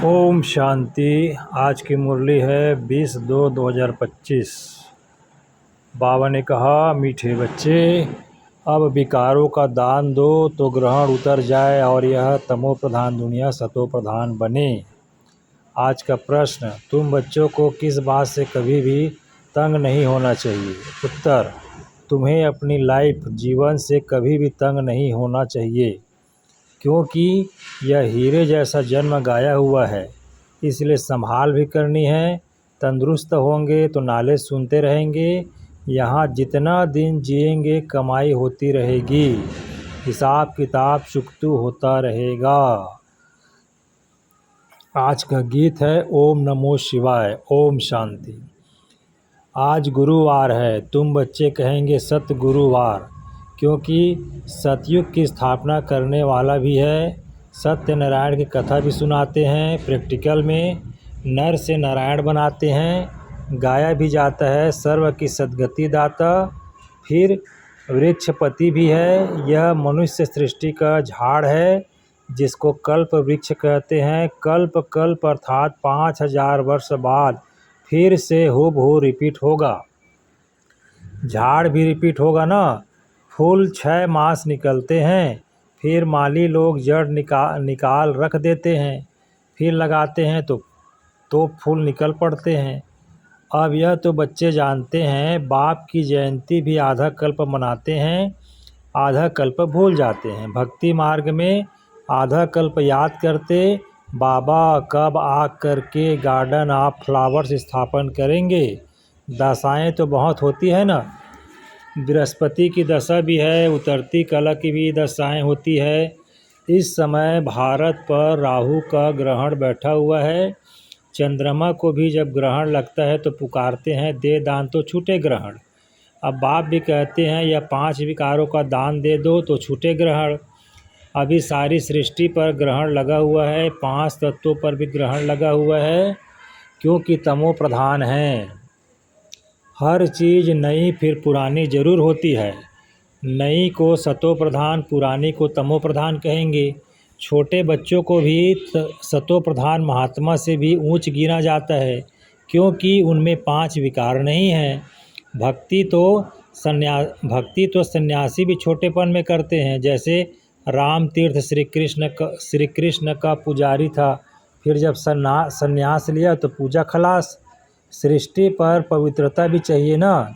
ओम शांति। आज की मुरली है 20/2/2025। बाबा ने कहा, मीठे बच्चे, अब विकारों का दान दो तो ग्रहण उतर जाए और यह तमो प्रधान दुनिया सतो प्रधान बने। आज का प्रश्न, तुम बच्चों को किस बात से कभी भी तंग नहीं होना चाहिए? उत्तर, तुम्हें अपनी लाइफ जीवन से कभी भी तंग नहीं होना चाहिए, क्योंकि यह हीरे जैसा जन्म गाया हुआ है, इसलिए संभाल भी करनी है। तंदुरुस्त होंगे तो नाले सुनते रहेंगे। यहाँ जितना दिन जिएंगे कमाई होती रहेगी, हिसाब किताब चुकतू होता रहेगा। आज का गीत है ओम नमो शिवाय। ओम शांति। आज गुरुवार है, तुम बच्चे कहेंगे सत्य गुरुवार, क्योंकि सतयुग की स्थापना करने वाला भी है। सत्यनारायण की कथा भी सुनाते हैं। प्रैक्टिकल में नर से नारायण बनाते हैं। गाया भी जाता है सर्व की सद्गति दाता। फिर वृक्षपति भी है। यह मनुष्य सृष्टि का झाड़ है, जिसको कल्प वृक्ष कहते हैं। कल्प कल्प अर्थात 5000 वर्ष बाद फिर से हूबहू रिपीट होगा। झाड़ भी रिपीट होगा ना। फूल 6 मास निकलते हैं, फिर माली लोग जड़ निकाल रख देते हैं, फिर लगाते हैं तो फूल निकल पड़ते हैं। अब यह तो बच्चे जानते हैं, बाप की जयंती भी आधा कल्प मनाते हैं, आधा कल्प भूल जाते हैं। भक्ति मार्ग में आधा कल्प याद करते, बाबा कब आ करके गार्डन ऑफ फ्लावर्स स्थापन करेंगे। दशाएं तो बहुत होती है ना। बृहस्पति की दशा भी है, उतरती कला की भी दशाएं होती है। इस समय भारत पर राहु का ग्रहण बैठा हुआ है। चंद्रमा को भी जब ग्रहण लगता है तो पुकारते हैं, दे दान तो छूटे ग्रहण। अब बाप भी कहते हैं, यह 5 विकारों का दान दे दो तो छूटे ग्रहण। अभी सारी सृष्टि पर ग्रहण लगा हुआ है, 5 तत्वों पर भी ग्रहण लगा हुआ है, क्योंकि तमो प्रधान है। हर चीज़ नई फिर पुरानी जरूर होती है। नई को सतो प्रधान, पुरानी को तमो प्रधान कहेंगे। छोटे बच्चों को भी सतो प्रधान महात्मा से भी ऊंच गिना जाता है, क्योंकि उनमें 5 विकार नहीं हैं। भक्ति तो सन्यासी भी छोटेपन में करते हैं। जैसे राम तीर्थ श्री कृष्ण का पुजारी था, फिर जब सन्यास लिया तो पूजा खलास। सृष्टि पर पवित्रता भी चाहिए ना।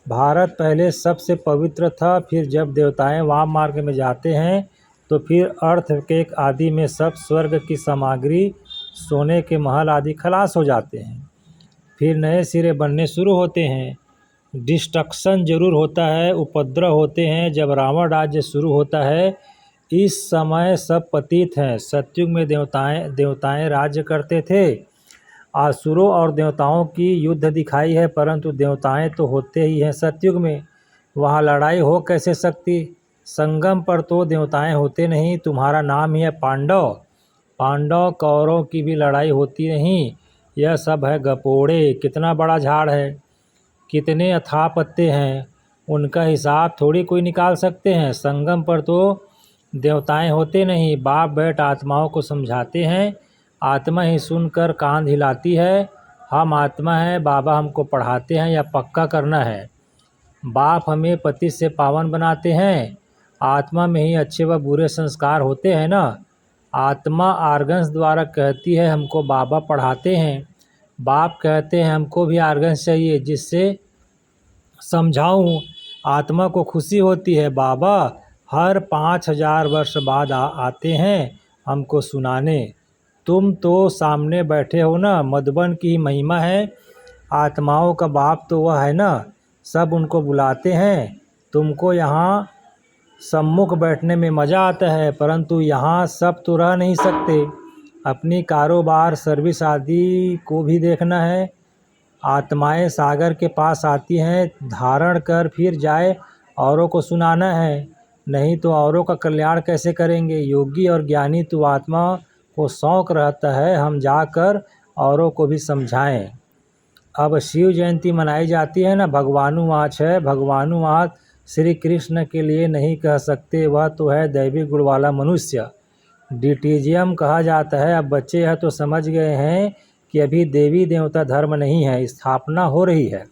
भारत पहले सबसे पवित्र था, फिर जब देवताएं वाम मार्ग में जाते हैं तो फिर अर्थ के आदि में सब स्वर्ग की सामग्री, सोने के महल आदि खलास हो जाते हैं। फिर नए सिरे बनने शुरू होते हैं। डिस्ट्रक्शन जरूर होता है, उपद्रव होते हैं। जब रावण राज्य शुरू होता है, इस समय सब पतित हैं। सतयुग में देवताएं राज्य करते थे। असुरों और देवताओं की युद्ध दिखाई है, परंतु देवताएं तो होते ही हैं सतयुग में। वहाँ लड़ाई हो कैसे सकती? संगम पर तो देवताएं होते नहीं। तुम्हारा नाम ही है पांडव कौरव की भी लड़ाई होती नहीं। यह सब है गपोड़े। कितना बड़ा झाड़ है, कितने अथाह पत्ते हैं, उनका हिसाब थोड़ी कोई निकाल सकते हैं। संगम पर तो देवताएं होते नहीं। बाप बैठ आत्माओं को समझाते हैं, आत्मा ही सुनकर कान हिलाती है। हम आत्मा है, बाबा हमको पढ़ाते हैं या पक्का करना है। बाप हमें पति से पावन बनाते हैं। आत्मा में ही अच्छे व बुरे संस्कार होते हैं ना। आत्मा आर्गन्स द्वारा कहती है, हमको बाबा पढ़ाते हैं। बाप कहते हैं हमको भी आर्गन्स चाहिए, जिससे समझाऊं। आत्मा को खुशी होती है, बाबा हर 5000 वर्ष बाद आते हैं हमको सुनाने। तुम तो सामने बैठे हो ना, मधुबन की महिमा है। आत्माओं का बाप तो वह है ना, सब उनको बुलाते हैं। तुमको यहाँ सम्मुख बैठने में मज़ा आता है, परंतु यहाँ सब तो रह नहीं सकते। अपनी कारोबार सर्विस आदि को भी देखना है। आत्माएं सागर के पास आती हैं, धारण कर फिर जाए औरों को सुनाना है, नहीं तो औरों का कल्याण कैसे करेंगे। योगी और ज्ञानी तो आत्मा को शौक रहता है, हम जाकर औरों को भी समझाएं। अब शिव जयंती मनाई जाती है ना। भगवानुवाच है, भगवानुवाच श्री कृष्ण के लिए नहीं कह सकते, वह तो है दैवी गुण वाला मनुष्य। डिटीजियम कहा जाता है। अब बच्चे यह तो समझ गए हैं कि अभी देवी देवता धर्म नहीं है, स्थापना हो रही है।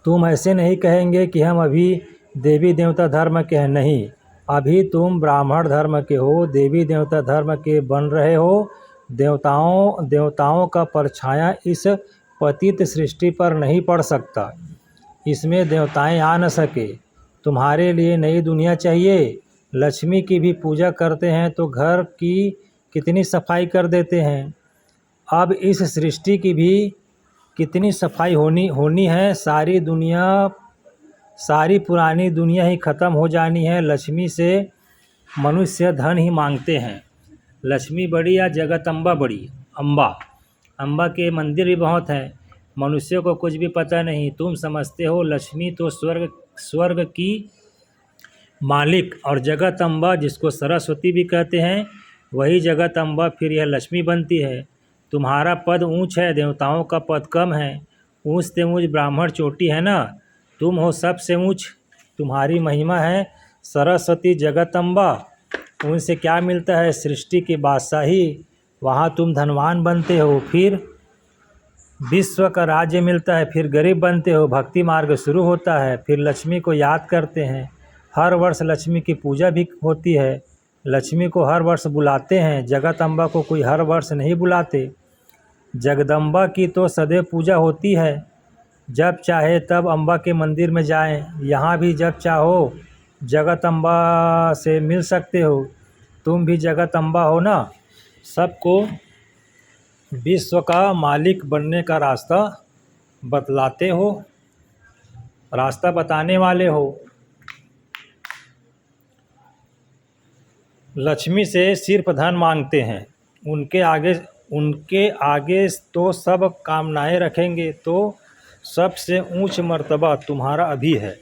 तुम ऐसे नहीं कहेंगे कि हम अभी देवी देवता धर्म के हैं, नहीं, अभी तुम ब्राह्मण धर्म के हो, देवी देवता धर्म के बन रहे हो। देवताओं का परछाया इस पतित सृष्टि पर नहीं पड़ सकता, इसमें देवताएं आ न सके। तुम्हारे लिए नई दुनिया चाहिए। लक्ष्मी की भी पूजा करते हैं तो घर की कितनी सफाई कर देते हैं, अब इस सृष्टि की भी कितनी सफाई होनी है। सारी पुरानी दुनिया ही ख़त्म हो जानी है। लक्ष्मी से मनुष्य धन ही मांगते हैं। लक्ष्मी बड़ी या जगदम्बा बड़ी? अम्बा के मंदिर भी बहुत हैं। मनुष्य को कुछ भी पता नहीं। तुम समझते हो लक्ष्मी तो स्वर्ग की मालिक, और जगदम्बा जिसको सरस्वती भी कहते हैं वही जगदम्बा फिर यह लक्ष्मी बनती है। तुम्हारा पद ऊंच है, देवताओं का पद कम है। ऊंच से ऊंच ब्राह्मण चोटी है ना, तुम हो सबसे ऊंच। तुम्हारी महिमा है सरस्वती जगदम्बा। उनसे क्या मिलता है? सृष्टि की बादशाही। वहाँ तुम धनवान बनते हो, फिर विश्व का राज्य मिलता है, फिर गरीब बनते हो, भक्ति मार्ग शुरू होता है, फिर लक्ष्मी को याद करते हैं। हर वर्ष लक्ष्मी की पूजा भी होती है। लक्ष्मी को हर वर्ष बुलाते हैं, जगदम्बा को कोई हर वर्ष नहीं बुलाते। जगदम्बा की तो सदैव पूजा होती है। जब चाहे तब अम्बा के मंदिर में जाएं। यहाँ भी जब चाहो जगदम्बा से मिल सकते हो। तुम भी जगदम्बा हो ना। सबको विश्व का मालिक बनने का रास्ता बतलाते हो, रास्ता बताने वाले हो। लक्ष्मी से सिर्फ धन मांगते हैं, उनके आगे तो सब कामनाएं रखेंगे। तो सबसे ऊंच मर्तबा तुम्हारा अभी है।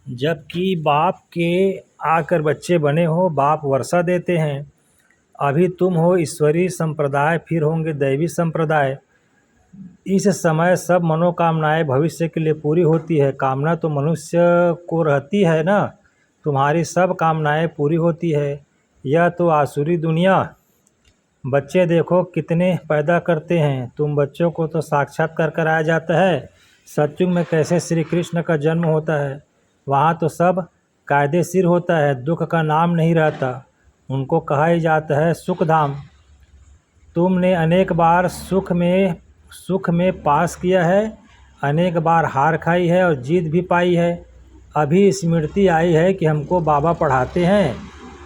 जबकि बाप के आकर बच्चे बने हो, बाप वर्षा देते हैं। अभी तुम हो ईश्वरीय संप्रदाय, फिर होंगे दैवी संप्रदाय। इस समय सब मनोकामनाएं भविष्य के लिए पूरी होती है। कामना तो मनुष्य को रहती है ना, तुम्हारी सब कामनाएं पूरी होती है। यह तो आसुरी दुनिया। बच्चे देखो कितने पैदा करते हैं। तुम बच्चों को तो साक्षात्कार कराया जाता है। सत्युग में कैसे श्री कृष्ण का जन्म होता है, वहाँ तो सब कायदेशीर होता है, दुख का नाम नहीं रहता। उनको कहा ही जाता है सुखधाम। तुमने अनेक बार सुख में पास किया है, अनेक बार हार खाई है और जीत भी पाई है। अभी स्मृति आई है कि हमको बाबा पढ़ाते हैं,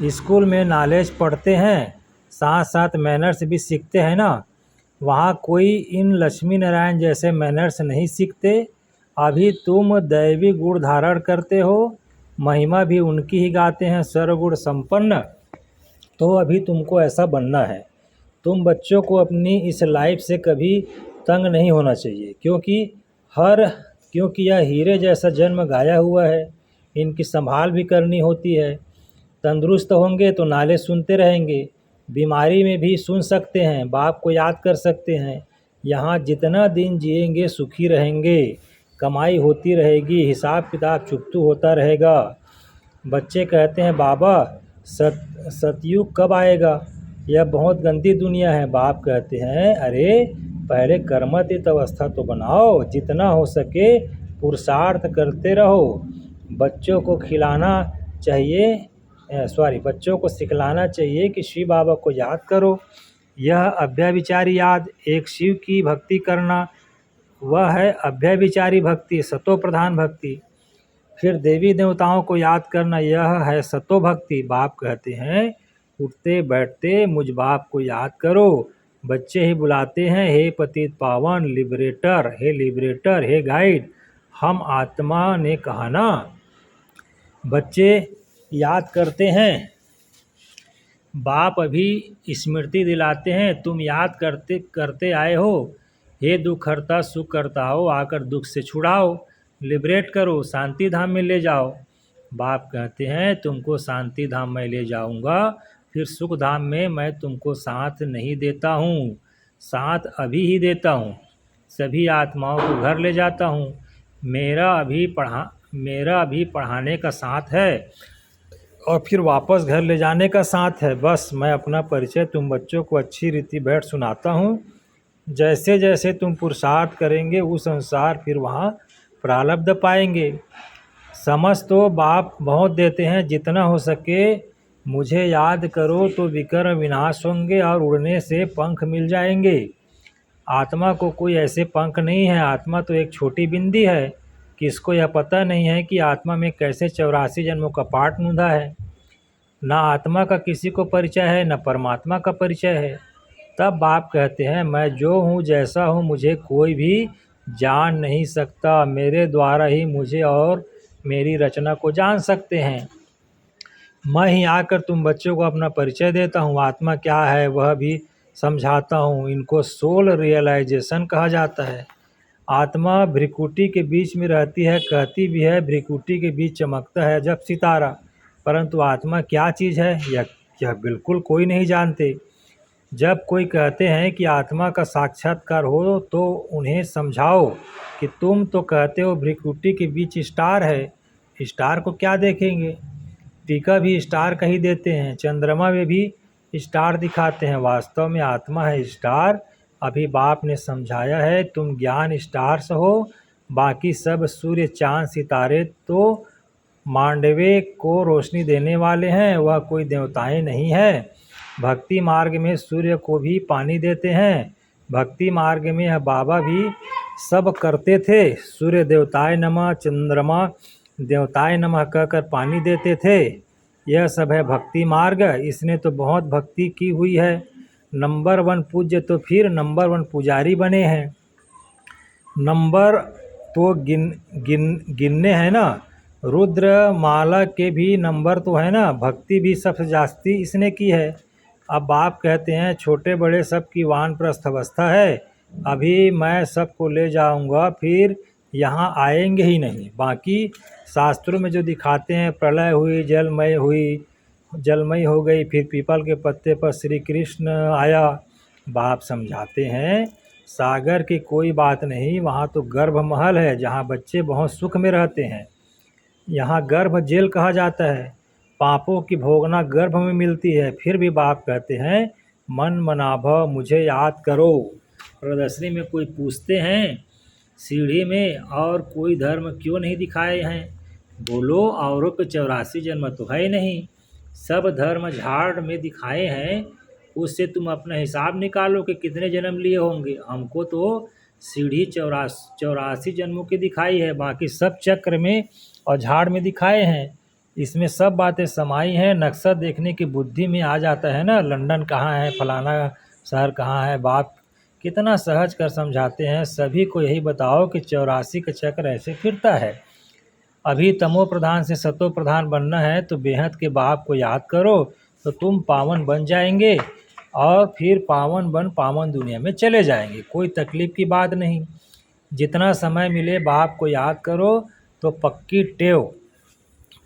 स्कूल में नॉलेज पढ़ते हैं, साथ साथ मैनर्स भी सीखते हैं ना। वहाँ कोई इन लक्ष्मी नारायण जैसे मैनर्स नहीं सीखते। अभी तुम दैवी गुण धारण करते हो, महिमा भी उनकी ही गाते हैं, सर्वगुण संपन्न। तो अभी तुमको ऐसा बनना है। तुम बच्चों को अपनी इस लाइफ से कभी तंग नहीं होना चाहिए, क्योंकि यह हीरे जैसा जन्म गाया हुआ है। इनकी संभाल भी करनी होती है। तंदुरुस्त होंगे तो नाले सुनते रहेंगे, बीमारी में भी सुन सकते हैं, बाप को याद कर सकते हैं। यहाँ जितना दिन जिएंगे सुखी रहेंगे, कमाई होती रहेगी, हिसाब किताब चुकतू होता रहेगा। बच्चे कहते हैं बाबा सतयुग कब आएगा, यह बहुत गंदी दुनिया है। बाप कहते हैं अरे पहले कर्मतीत अवस्था तो बनाओ, जितना हो सके पुरुषार्थ करते रहो। बच्चों को सिखलाना चाहिए कि शिव बाबा को याद करो। यह अभ्यविचारी याद, एक शिव की भक्ति करना, वह है अभ्यविचारी भक्ति, सतो प्रधान भक्ति। फिर देवी देवताओं को याद करना, यह है सतो भक्ति। बाप कहते हैं उठते बैठते मुझ बाप को याद करो। बच्चे ही बुलाते हैं हे पतित पावन लिबरेटर, हे गाइड। हम आत्मा ने कहा ना। बच्चे याद करते हैं, बाप अभी स्मृति दिलाते हैं, तुम याद करते आए हो। हे दुख हरता सुख करता हो, आकर दुख से छुड़ाओ, लिबरेट करो, शांति धाम में ले जाओ। बाप कहते हैं तुमको शांति धाम में ले जाऊंगा, फिर सुख धाम में मैं तुमको साथ नहीं देता हूँ, साथ अभी ही देता हूँ। सभी आत्माओं को घर ले जाता हूँ। मेरा अभी पढ़ाने का साथ है। और फिर वापस घर ले जाने का साथ है। बस मैं अपना परिचय तुम बच्चों को अच्छी रीति बैठ सुनाता हूँ। जैसे जैसे तुम पुरुषार्थ करेंगे उस अनुसार फिर वहाँ प्रारब्ध पाएंगे। समझ तो बाप बहुत देते हैं, जितना हो सके मुझे याद करो तो विकर्म विनाश होंगे और उड़ने से पंख मिल जाएंगे। आत्मा को कोई ऐसे पंख नहीं है, आत्मा तो एक छोटी बिंदी है। किसको यह पता नहीं है कि आत्मा में कैसे 84 जन्मों का पाठ नूंधा है। ना आत्मा का किसी को परिचय है, न परमात्मा का परिचय है। तब बाप कहते हैं मैं जो हूँ जैसा हूँ मुझे कोई भी जान नहीं सकता, मेरे द्वारा ही मुझे और मेरी रचना को जान सकते हैं। मैं ही आकर तुम बच्चों को अपना परिचय देता हूँ, आत्मा क्या है वह भी समझाता हूँ। इनको सोल रियलाइजेशन कहा जाता है। आत्मा भ्रिकुटी के बीच में रहती है, कहती भी है भ्रिकुटी के बीच चमकता है जब सितारा, परंतु आत्मा क्या चीज़ है यह बिल्कुल कोई नहीं जानते। जब कोई कहते हैं कि आत्मा का साक्षात्कार हो तो उन्हें समझाओ कि तुम तो कहते हो भ्रिकुटी के बीच स्टार है, स्टार को क्या देखेंगे। टीका भी स्टार का ही देते हैं, चंद्रमा में भी स्टार दिखाते हैं, वास्तव में आत्मा है स्टार। अभी बाप ने समझाया है तुम ज्ञान स्टार्स हो, बाकी सब सूर्य चांद सितारे तो मांडवे को रोशनी देने वाले हैं, वह कोई देवताएं नहीं है। भक्ति मार्ग में सूर्य को भी पानी देते हैं, भक्ति मार्ग में यह बाबा भी सब करते थे। सूर्य देवताय नमः, चंद्रमा देवताय नमः कहकर पानी देते थे। यह सब है भक्ति मार्ग। इसने तो बहुत भक्ति की हुई है। नंबर 1 पूज्य तो फिर नंबर 1 पुजारी बने हैं। नंबर तो गिनने हैं ना, रुद्र माला के भी नंबर तो है ना, भक्ति भी सबसे जास्ती इसने की है। अब बाप कहते हैं छोटे बड़े सबकी वानप्रस्थ अवस्था है, अभी मैं सबको ले जाऊंगा, फिर यहाँ आएंगे ही नहीं। बाकी शास्त्रों में जो दिखाते हैं प्रलय हुई, जलमय हो गई, फिर पीपल के पत्ते पर श्री कृष्ण आया। बाप समझाते हैं सागर की कोई बात नहीं, वहाँ तो गर्भ महल है जहाँ बच्चे बहुत सुख में रहते हैं। यहाँ गर्भ जेल कहा जाता है, पापों की भोगना गर्भ में मिलती है। फिर भी बाप कहते हैं मन मनाभ मुझे याद करो। प्रदर्शनी में कोई पूछते हैं सीढ़ी में और कोई धर्म क्यों नहीं दिखाए हैं, बोलो औरों के 84 जन्म तो है नहीं, सब धर्म झाड़ में दिखाए हैं, उससे तुम अपना हिसाब निकालो कि कितने जन्म लिए होंगे। हमको तो सीढ़ी 84 जन्मों की दिखाई है, बाकी सब चक्र में और झाड़ में दिखाए हैं। इसमें सब बातें समाई हैं। नक्शा देखने की बुद्धि में आ जाता है ना, लंदन कहाँ है, फलाना शहर कहाँ है। बाप कितना सहज कर समझाते हैं, सभी को यही बताओ कि 84 का चक्र ऐसे फिरता है। अभी तमो प्रधान से सतो प्रधान बनना है तो बेहद के बाप को याद करो तो तुम पावन बन जाएंगे और फिर पावन दुनिया में चले जाएंगे। कोई तकलीफ की बात नहीं, जितना समय मिले बाप को याद करो तो पक्की टेव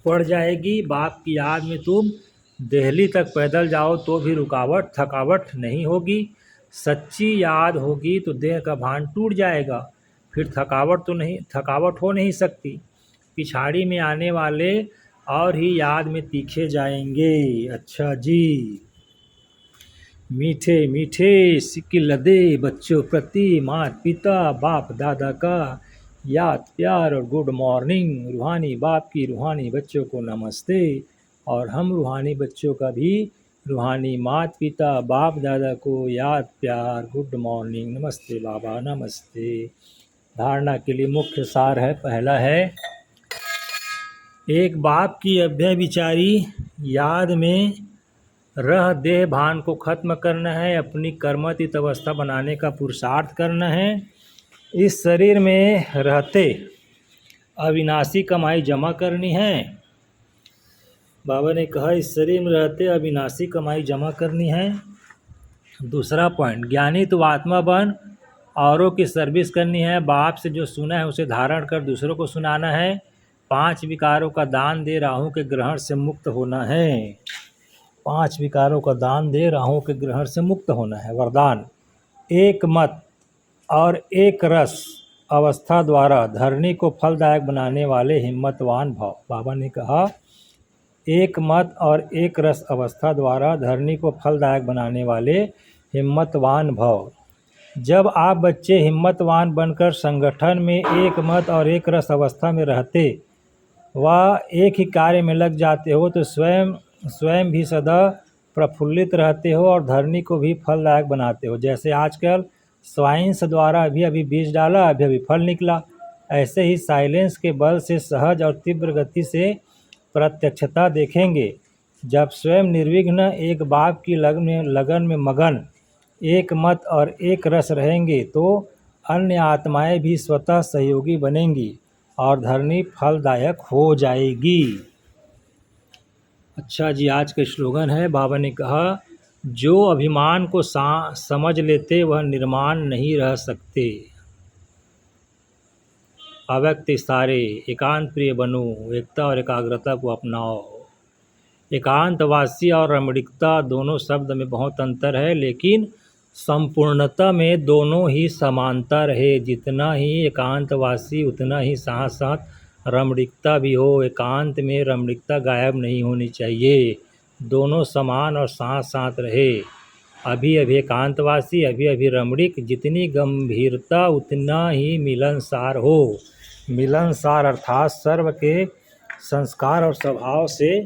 पड़ जाएगी। बाप की याद में तुम दिल्ली तक पैदल जाओ तो भी थकावट नहीं होगी। सच्ची याद होगी तो देह का भान टूट जाएगा, फिर थकावट हो नहीं सकती। पिछाड़ी में आने वाले और ही याद में तीखे जाएंगे। अच्छा जी, मीठे मीठे सिक्के लदे बच्चों प्रति माता पिता बाप दादा का याद प्यार और गुड मॉर्निंग। रूहानी बाप की रूहानी बच्चों को नमस्ते, और हम रूहानी बच्चों का भी रूहानी माता पिता बाप दादा को याद प्यार गुड मॉर्निंग नमस्ते बाबा नमस्ते। धारणा के लिए मुख्य सार है, पहला है एक बाप की अभ्य विचारी याद में रह देह भान को खत्म करना है, अपनी कर्मतीत अवस्था बनाने का पुरुषार्थ करना है। इस शरीर में रहते अविनाशी कमाई जमा करनी है। बाबा ने कहा इस शरीर में रहते अविनाशी कमाई जमा करनी है। दूसरा पॉइंट, ज्ञानी तो आत्मा बन औरों की सर्विस करनी है। बाप से जो सुना है उसे धारण कर दूसरों को सुनाना है। 5 विकारों का दान दे राहु के ग्रहण से मुक्त होना है। 5 विकारों का दान दे राहु के ग्रहण से मुक्त होना है। वरदान, एक मत और एक रस अवस्था द्वारा धरणी को फलदायक बनाने वाले हिम्मतवान भाव। बाबा ने कहा एक मत और एक रस अवस्था द्वारा धरनी को फलदायक बनाने वाले हिम्मतवान भव। जब आप बच्चे हिम्मतवान बनकर संगठन में एक मत और एक रस अवस्था में रहते व एक ही कार्य में लग जाते हो तो स्वयं भी सदा प्रफुल्लित रहते हो और धरनी को भी फलदायक बनाते हो। जैसे आजकल साइंस द्वारा अभी बीज डाला, अभी फल निकला, ऐसे ही साइलेंस के बल से सहज और तीव्र गति से प्रत्यक्षता देखेंगे। जब स्वयं निर्विघ्न एक बाप की लगन में मगन एक मत और एक रस रहेंगे तो अन्य आत्माएं भी स्वतः सहयोगी बनेंगी और धरनी फलदायक हो जाएगी। अच्छा जी, आज का स्लोगन है, बाबा ने कहा, जो अभिमान को समझ लेते वह निर्माण नहीं रह सकते। अव्यक्त सारे एकांत प्रिय बनो, एकता और एकाग्रता को अपनाओ। एकांतवासी और रमणीकता दोनों शब्द में बहुत अंतर है, लेकिन संपूर्णता में दोनों ही समानता रहे। जितना ही एकांतवासी उतना ही साथ साथ रमणीकता भी हो। एकांत में रमणीकता गायब नहीं होनी चाहिए, दोनों समान और साथ साथ रहे। अभी अभी एकांतवासी, अभी अभी रमणीक। जितनी गंभीरता उतना ही मिलनसार हो। मिलनसार अर्थात सर्व के संस्कार और स्वभाव से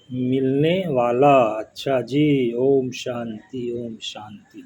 मिलने वाला। अच्छा जी, ओम शांति, ओम शांति।